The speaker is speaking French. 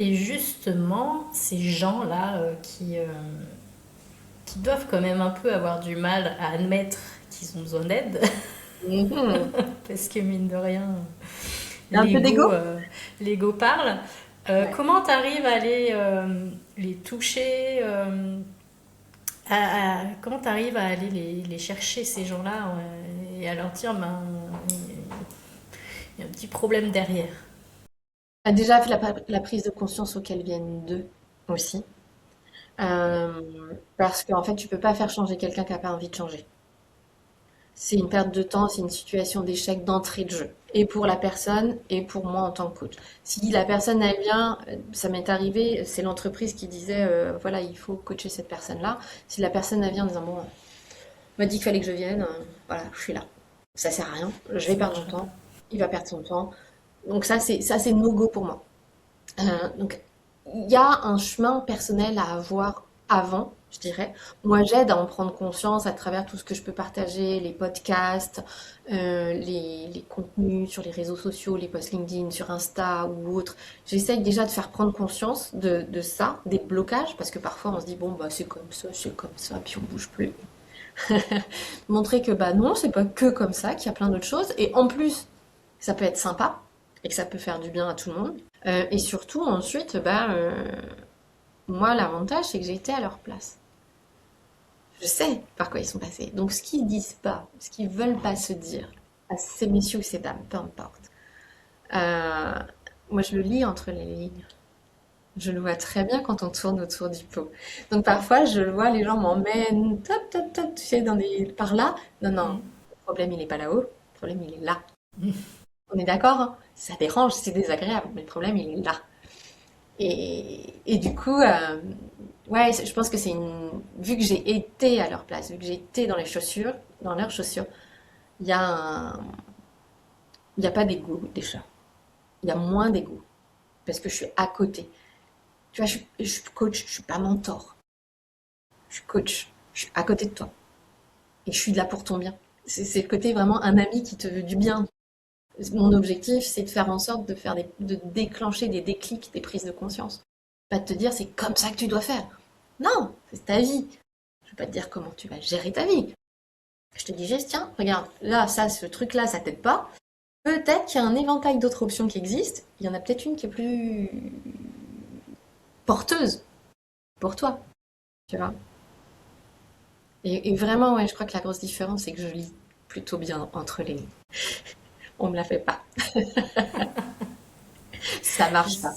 Et justement, ces gens-là qui doivent quand même un peu avoir du mal à admettre qu'ils ont besoin d'aide, Mhm. parce que mine de rien, Il y a un peu l'ego d'ego? euh, l'ego parle. Ouais. Comment tu arrives à les toucher comment tu arrives à aller les chercher, ces gens-là, et à leur dire, ben, il y a un petit problème derrière. A déjà fait la prise de conscience auquel viennent d'eux aussi. Parce qu'en fait, tu peux pas faire changer quelqu'un qui a pas envie de changer. C'est une perte de temps, c'est une situation d'échec d'entrée de jeu. Et pour la personne, et pour moi en tant que coach. Si la personne, elle vient, ça m'est arrivé, c'est l'entreprise qui disait, voilà, il faut coacher cette personne-là. Si la personne, elle vient en disant, bon, on m'a dit qu'il fallait que je vienne, voilà, je suis là. Ça sert à rien, je vais Ça perdre mon marchera pas. temps, il va perdre son temps. Donc ça c'est no go pour moi. Donc, il y a un chemin personnel à avoir avant, je dirais. Moi, j'aide à en prendre conscience à travers tout ce que je peux partager, les podcasts, les contenus sur les réseaux sociaux, les posts LinkedIn, sur Insta ou autres. J'essaye déjà de faire prendre conscience de ça, des blocages, parce que parfois on se dit, bon, bah, c'est comme ça, puis on bouge plus. Montrer que, bah non, c'est pas que comme ça, qu'il y a plein d'autres choses. Et en plus, ça peut être sympa et que ça peut faire du bien à tout le monde. Et surtout, ensuite, moi, l'avantage, c'est que j'ai été à leur place. Je sais par quoi ils sont passés. Donc, ce qu'ils disent pas, ce qu'ils veulent pas se dire, à ces messieurs ou ces dames, peu importe. euh, Moi, je le lis entre les lignes. Je le vois très bien quand on tourne autour du pot. Donc, parfois, je le vois, les gens m'emmènent, top, top, top, tu sais, par là. Non, non, Mm. le problème, il est pas là-haut. Le problème, il est là. On est d'accord, hein. Ça dérange, c'est désagréable, mais le problème, il est là. Et du coup, ouais, je pense que c'est une. Vu que j'ai été à leur place, vu que j'ai été dans leurs chaussures, il y a un... il y a pas d'ego déjà. Il y a moins d'ego parce que je suis à côté. Tu vois, je suis coach, je suis pas mentor. Je suis coach, je suis à côté de toi et je suis là pour ton bien. C'est le côté vraiment un ami qui te veut du bien. Mon objectif, c'est de faire en sorte de déclencher des déclics, des prises de conscience. Pas de te dire c'est comme ça que tu dois faire. Non, c'est ta vie. Je vais pas te dire comment tu vas gérer ta vie. Je te dis juste, tiens, regarde, là, ça, ce truc-là, ça t'aide pas. Peut-être qu'il y a un éventail d'autres options qui existent. Il y en a peut-être une qui est plus porteuse pour toi, tu vois. Et vraiment, ouais, je crois que la grosse différence, c'est que je lis plutôt bien entre les lignes. On me la fait pas. Ça marche pas.